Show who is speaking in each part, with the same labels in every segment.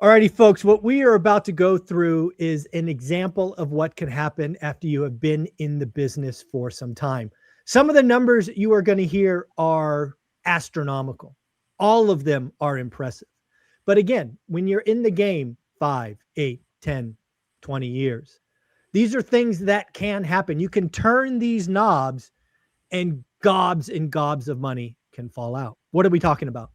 Speaker 1: Alrighty, folks, what we are about to go through is an example of what can happen after you have been in the business for some time. Some of the numbers you are going to hear are astronomical. All of them are impressive. But again, when you're in the game 5, 8, 10, 20 years, these are things that can happen. You can turn these knobs and gobs of money can fall out. What are we talking about?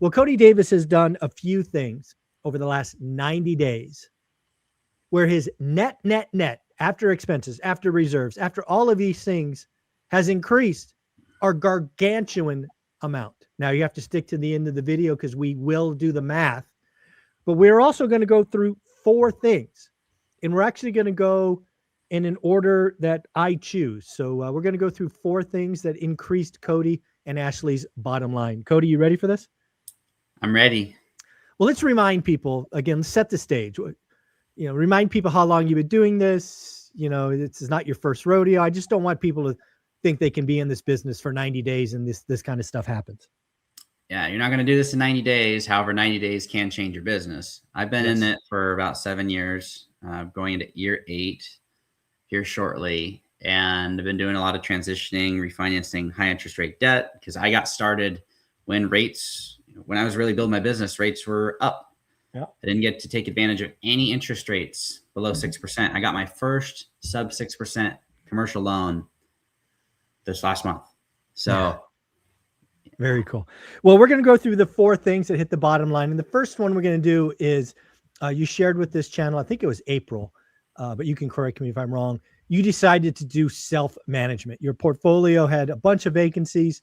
Speaker 1: Well, Cody Davis has done a few things over the last 90 days where his net after expenses, after reserves, after all of these things has increased a gargantuan amount. Now you have to stick to the end of the video because we will do the math, but we're also going to go through 4 things, and we're actually going to go in an order that I choose. So we're going to go through 4 things that increased Cody and Ashley's bottom line. Cody, you ready for this?
Speaker 2: I'm ready.
Speaker 1: Well, let's remind people again, set the stage. Remind people how long you've been doing this. This is not your first rodeo. I just don't want people to think they can be in this business for 90 days and this kind of stuff happens.
Speaker 2: Yeah, you're not going to do this in 90 days. However, 90 days can change your business. I've been in it for about 7 years, going into year 8 here shortly. And I've been doing a lot of transitioning, refinancing high interest rate debt because I got started when I was really building my business, rates were up. Yeah. I didn't get to take advantage of any interest rates below 6%. I got my first sub 6% commercial loan this last month. So
Speaker 1: yeah. Very cool. Well, we're going to go through the 4 things that hit the bottom line. And the first one we're going to do is you shared with this channel, I think it was April, but you can correct me if I'm wrong. You decided to do self-management. Your portfolio had a bunch of vacancies,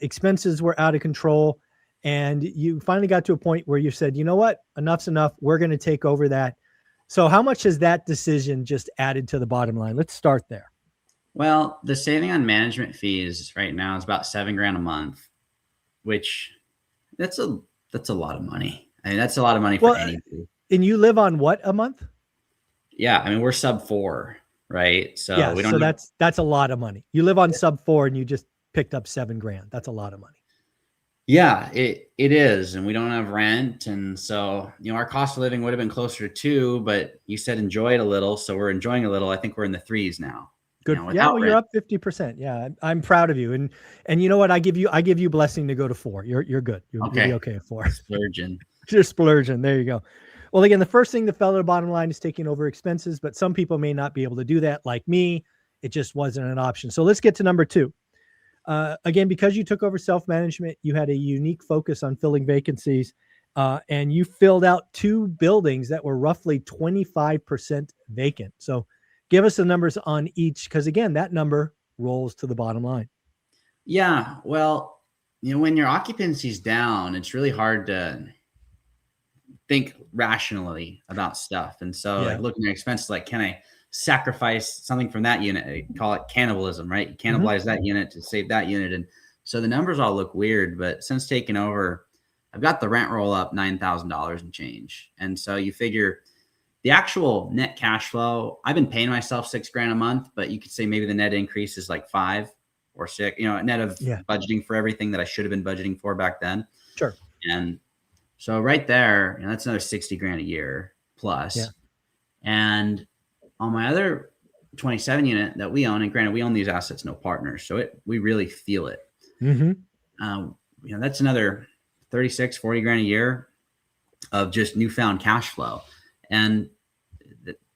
Speaker 1: expenses were out of control. And you finally got to a point where you said, you know what, enough's enough. We're going to take over that. So how much has that decision just added to the bottom line? Let's start there.
Speaker 2: Well, the saving on management fees right now is about $7,000 a month, which that's a lot of money. I mean, that's a lot of money for anybody.
Speaker 1: And you live on what a month?
Speaker 2: Yeah. I mean, we're sub 4, right? So
Speaker 1: yeah, we don't. So that's a lot of money. You live on sub 4 and you just picked up $7,000. That's a lot of money.
Speaker 2: Yeah, it is. And we don't have rent. And so, our cost of living would have been closer to 2, but you said enjoy it a little. So we're enjoying a little. I think we're in the 3s now.
Speaker 1: Good. Yeah. Well, you're up 50%. Yeah. I'm proud of you. And you know what? I give you blessing to go to 4. You're good. You'll be okay at 4.
Speaker 2: Splurging.
Speaker 1: You're splurging. There you go. Well, again, the first thing that fell to the bottom line is taking over expenses, but some people may not be able to do that. Like me, it just wasn't an option. So let's get to number 2. Again, because you took over self-management, you had a unique focus on filling vacancies, and you filled out 2 buildings that were roughly 25% vacant. So give us the numbers on each, because again, that number rolls to the bottom line.
Speaker 2: Yeah. Well, when your occupancy is down, it's really hard to think rationally about stuff. And so like looking at expenses, like, can I sacrifice something from that unit? I call it cannibalism, right? You cannibalize that unit to save that unit. And so the numbers all look weird, but since taking over, I've got the rent roll up $9,000 and change. And so you figure the actual net cash flow, I've been paying myself $6,000 a month, but you could say maybe the net increase is like 5 or 6, net of budgeting for everything that I should have been budgeting for back then.
Speaker 1: Sure.
Speaker 2: And so right there, that's another $60,000 a year plus. Yeah. And on my other 27 unit that we own, and granted, we own these assets, no partners, so we really feel it. That's another 36, 40 grand a year of just newfound cash flow. And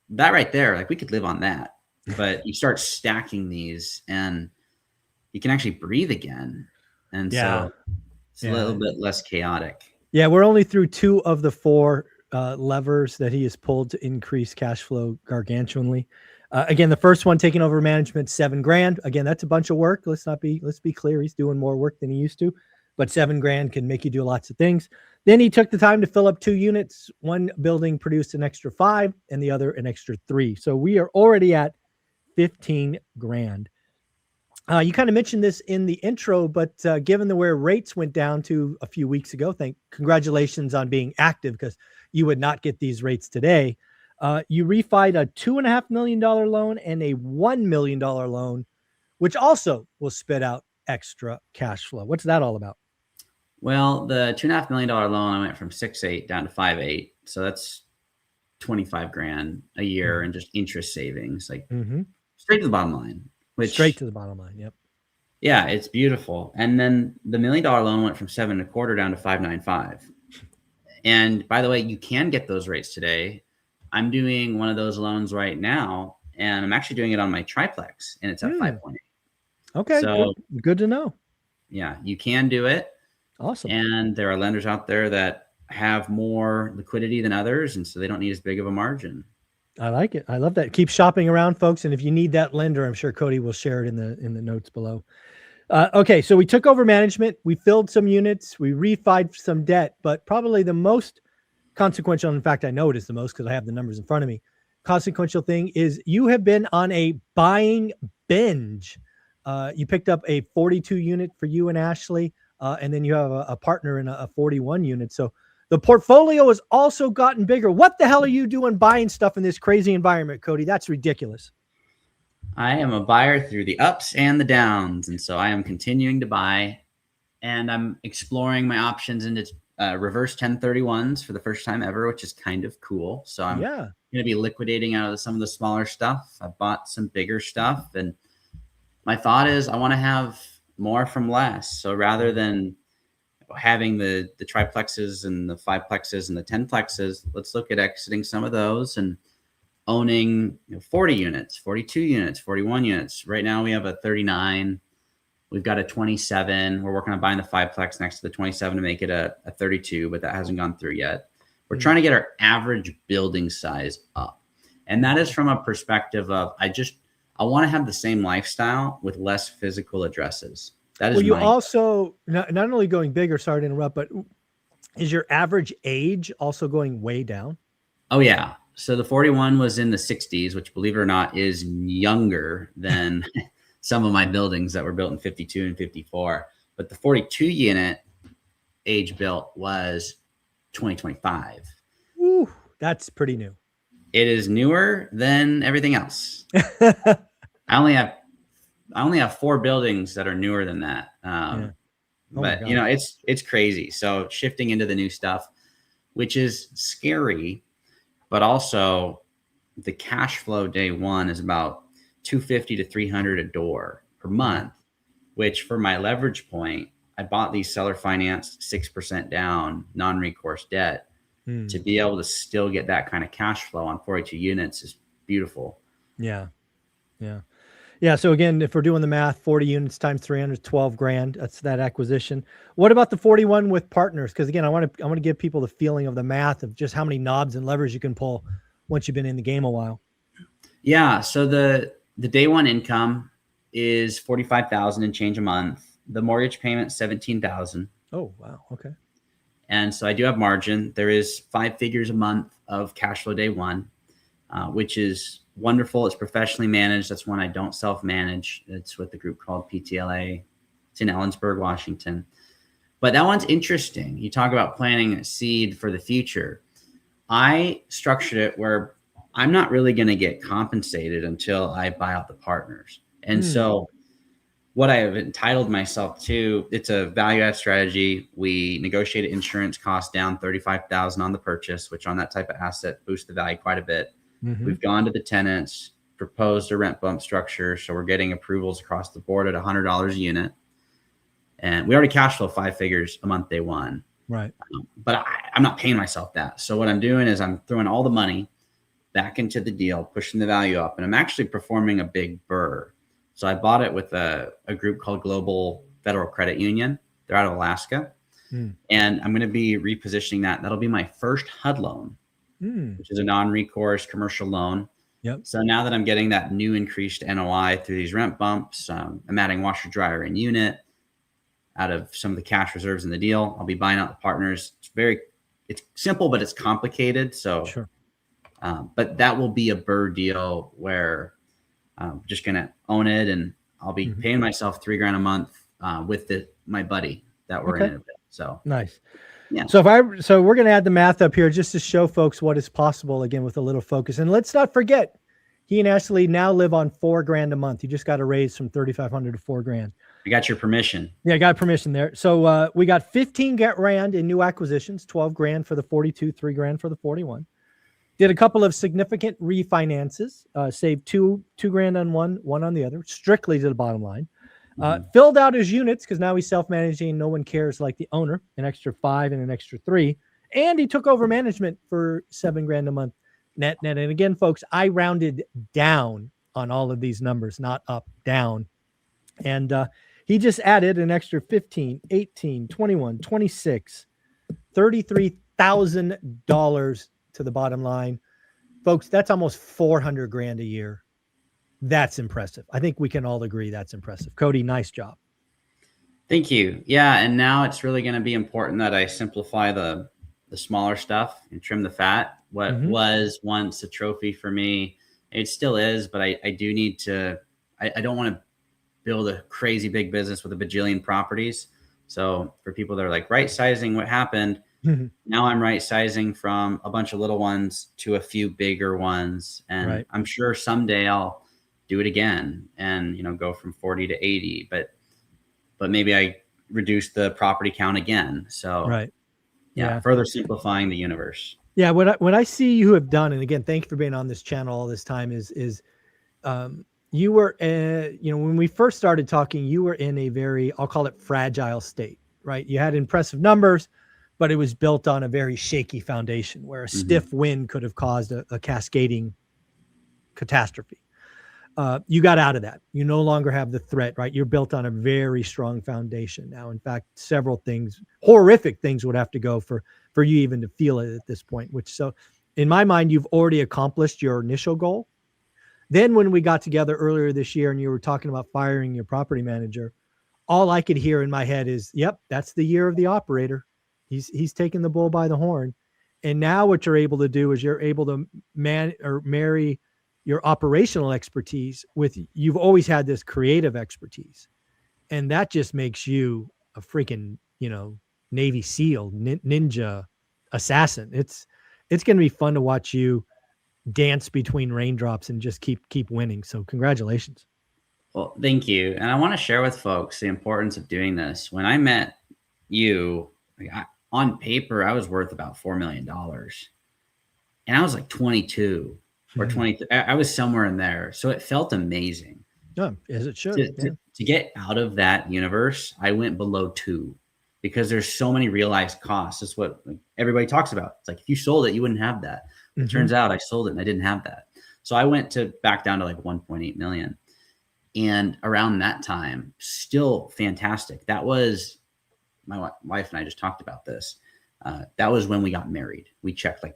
Speaker 2: that right there, like we could live on that, but you start stacking these and you can actually breathe again. And so it's a little bit less chaotic.
Speaker 1: Yeah. We're only through 2 of the 4 levers that he has pulled to increase cash flow gargantuanly. Again, the first one, taking over management, $7,000. Again, that's a bunch of work. Let's be clear. He's doing more work than he used to, but $7,000 can make you do lots of things. Then he took the time to fill up 2 units. One building produced an extra 5 and the other an extra 3. So we are already at $15,000. You kind of mentioned this in the intro, but given where rates went down to a few weeks ago, congratulations on being active, because you would not get these rates today. You refied a $2.5 million loan and a $1 million loan, which also will spit out extra cash flow. What's that all about?
Speaker 2: Well, the $2.5 million loan, I went from 6.8 down to 5.8. So that's 25 grand a year and just interest savings, like straight to the bottom line, which
Speaker 1: straight to the bottom line. Yep.
Speaker 2: Yeah, it's beautiful. And then the $1 million loan went from 7.25 down to 5.95. And by the way, you can get those rates today. I'm doing one of those loans right now, and I'm actually doing it on my triplex, and it's at 5.8.
Speaker 1: Okay, so good to know.
Speaker 2: Yeah, you can do it.
Speaker 1: Awesome.
Speaker 2: And there are lenders out there that have more liquidity than others, and so they don't need as big of a margin.
Speaker 1: I like it. I love that. Keep shopping around, folks. And if you need that lender, I'm sure Cody will share it in the notes below. Okay, so we took over management. We filled some units. We refied some debt, but probably the most consequential, in fact, I know it is the most because I have the numbers in front of me, consequential thing is you have been on a buying binge. You picked up a 42 unit for you and Ashley, and then you have a partner in a 41 unit. So the portfolio has also gotten bigger. What the hell are you doing buying stuff in this crazy environment, Cody? That's ridiculous.
Speaker 2: I am a buyer through the ups and the downs. And so I am continuing to buy, and I'm exploring my options into reverse 1031s for the first time ever, which is kind of cool. So I'm going to be liquidating out of some of the smaller stuff. I bought some bigger stuff, and my thought is I want to have more from less. So rather than having the triplexes and the 5plexes and the 10plexes, let's look at exiting some of those and owning 40 units, 42 units, 41 units. Right now we have a 39. We've got a 27. We're working on buying the 5plex next to the 27 to make it a 32, but that hasn't gone through yet. We're trying to get our average building size up. And that is from a perspective of I want to have the same lifestyle with less physical addresses. That is
Speaker 1: you also not only going bigger, sorry to interrupt, but is your average age also going way down?
Speaker 2: Oh, yeah. So the 41 was in the 60s, which, believe it or not, is younger than some of my buildings that were built in 52 and 54. But the 42 unit age built was 2025.
Speaker 1: Ooh, that's pretty new.
Speaker 2: It is newer than everything else. I only have 4 buildings that are newer than that. But it's crazy. So shifting into the new stuff, which is scary, but also the cash flow day one is about $250 to $300 a door per month, which for my leverage point, I bought these seller financed 6% down non-recourse debt. To be able to still get that kind of cash flow on 42 units is beautiful.
Speaker 1: Yeah. So again, if we're doing the math, 40 units times 300, 12 grand. That's that acquisition. What about the 41 with partners? Because again, I want to give people the feeling of the math of just how many knobs and levers you can pull once you've been in the game a while. Yeah.
Speaker 2: So the day one income is $45,000 and change a month. The mortgage payment, $17,000.
Speaker 1: Oh, wow. Okay.
Speaker 2: And so I do have margin. There is 5 figures a month of cash flow day one, which is wonderful. It's professionally managed. That's one I don't self-manage. It's with the group called PTLA. It's in Ellensburg, Washington. But that one's interesting. You talk about planting a seed for the future. I structured it where I'm not really going to get compensated until I buy out the partners. And so what I have entitled myself to, it's a value add strategy. We negotiated insurance costs down $35,000 on the purchase, which on that type of asset boosts the value quite a bit. We've gone to the tenants, proposed a rent bump structure. So we're getting approvals across the board at $100 a unit. And we already cash flow 5 figures a month day one.
Speaker 1: Right.
Speaker 2: But I'm not paying myself that. So what I'm doing is I'm throwing all the money back into the deal, pushing the value up. And I'm actually performing a big BRRRR. So I bought it with a group called Global Federal Credit Union. They're out of Alaska. And I'm going to be repositioning that. That'll be my first HUD loan, which is a non-recourse commercial loan. So now that I'm getting that new increased NOI through these rent bumps, I'm adding washer, dryer, and unit out of some of the cash reserves in the deal. I'll be buying out the partners. It's simple, but it's complicated. So, but that will be a BRRRR deal where I'm just going to own it, and I'll be paying myself $3,000 a month with my buddy that we're in it with. So
Speaker 1: nice.
Speaker 2: Yeah.
Speaker 1: So we're going to add the math up here just to show folks what is possible, again, with a little focus. And let's not forget, he and Ashley now live on $4,000 a month. You just got to raise from $3,500 to $4,000.
Speaker 2: I got your permission.
Speaker 1: Yeah, I got permission there. So we got 15 grand in new acquisitions, 12 grand for the 42, 3 grand for the 41. Did a couple of significant refinances, saved two grand on one on the other, strictly to the bottom line. Filled out his units because now he's self-managing. No one cares like the owner, an extra 5 and an extra 3. And he took over management for 7 grand a month net. And again, folks, I rounded down on all of these numbers, not up, down. And he just added an extra 15, 18, 21, 26, $33,000 to the bottom line. Folks, that's almost 400 grand a year. That's impressive. I think we can all agree that's impressive. Cody, nice job.
Speaker 2: Thank you. Yeah, and now it's really going to be important that I simplify the smaller stuff and trim the fat. What was once a trophy for me, it still is, but I do need to, I don't want to build a crazy big business with a bajillion properties. So for people that are like right sizing what happened, now I'm right sizing from a bunch of little ones to a few bigger ones. And I'm sure someday I'll do it again and, go from 40 to 80, but maybe I reduce the property count again. So further simplifying the universe.
Speaker 1: Yeah. What I see you have done, and again, thank you for being on this channel all this time, is you were, when we first started talking, you were in a very, I'll call it fragile state, right? You had impressive numbers, but it was built on a very shaky foundation where a stiff wind could have caused a cascading catastrophe. You got out of that. You no longer have the threat, right? You're built on a very strong foundation now. In fact, several things, horrific things would have to go for you even to feel it at this point, so in my mind, you've already accomplished your initial goal. Then when we got together earlier this year and you were talking about firing your property manager, all I could hear in my head is, yep, that's the year of the operator. He's taking the bull by the horn. And now what you're able to do is you're able to marry your operational expertise with, you've always had this creative expertise. And that just makes you a freaking, Navy SEAL, ninja assassin. It's going to be fun to watch you dance between raindrops and just keep winning. So congratulations.
Speaker 2: Well, thank you. And I want to share with folks the importance of doing this. When I met you, on paper, I was worth about $4 million. And I was like 22 or 23. I was somewhere in there. So it felt amazing.
Speaker 1: Yeah, as it should.
Speaker 2: To get out of that universe, I went below 2 because there's so many realized costs. That's what everybody talks about. It's like, if you sold it, you wouldn't have that. It turns out I sold it and I didn't have that. So I went back down to like 1.8 million. And around that time, still fantastic. That was, my wife and I just talked about this. That was when we got married. We checked,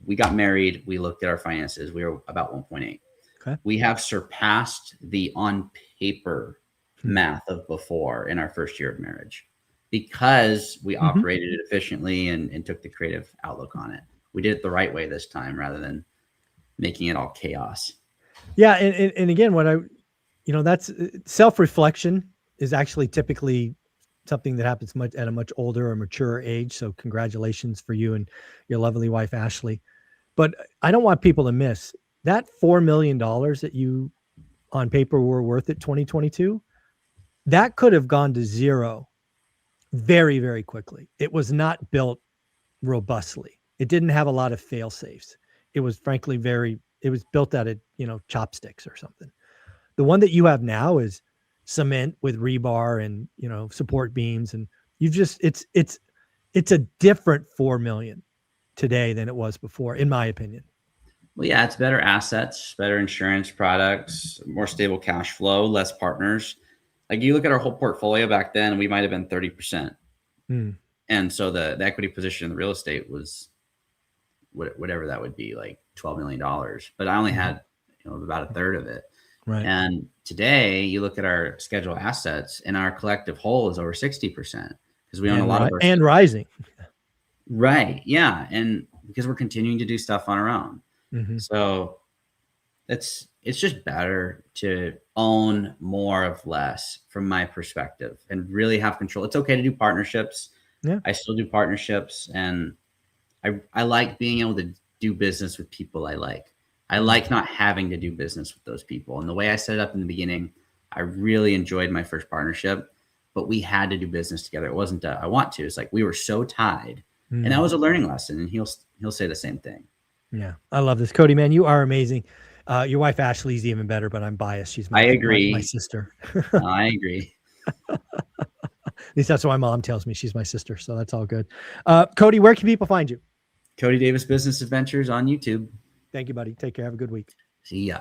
Speaker 2: we got married. We looked at our finances. We were about 1.8.
Speaker 1: Okay.
Speaker 2: We have surpassed the on paper math of before in our first year of marriage because we operated it efficiently and took the creative outlook on it. We did it the right way this time rather than making it all chaos.
Speaker 1: Yeah. And again, that's self-reflection is actually typically something that happens at a much older or mature age. So congratulations for you and your lovely wife, Ashley. But I don't want people to miss that $4 million that you on paper were worth at 2022. That could have gone to zero very, very quickly. It was not built robustly. It didn't have a lot of fail safes. It was frankly it was built out of, chopsticks or something. The one that you have now is cement with rebar and, support beams. And it's a different 4 million today than it was before, in my opinion.
Speaker 2: Well, yeah, it's better assets, better insurance products, more stable cash flow, less partners. Like you look at our whole portfolio back then, we might've been 30%. And so the equity position in the real estate was whatever that would be, like $12 million, but I only had, about a third of it.
Speaker 1: Right.
Speaker 2: And today you look at our scheduled assets and our collective whole is over 60% because we own a lot of our
Speaker 1: and rising.
Speaker 2: Right. Yeah. And because we're continuing to do stuff on our own. So it's just better to own more of less from my perspective and really have control. It's okay to do partnerships.
Speaker 1: Yeah.
Speaker 2: I still do partnerships and I like being able to do business with people I like. I like not having to do business with those people. And the way I set it up in the beginning, I really enjoyed my first partnership, but we had to do business together. It wasn't I want to. It's like we were so tied, and that was a learning lesson. And he'll say the same thing.
Speaker 1: Yeah, I love this, Cody. Man, you are amazing. Your wife Ashley's even better, but I'm biased. She's
Speaker 2: I agree.
Speaker 1: my sister.
Speaker 2: I agree.
Speaker 1: At least that's what my mom tells me. She's my sister, so that's all good. Cody, where can people find you?
Speaker 2: Cody Davis Business Adventures on YouTube.
Speaker 1: Thank you, buddy. Take care. Have a good week.
Speaker 2: See ya.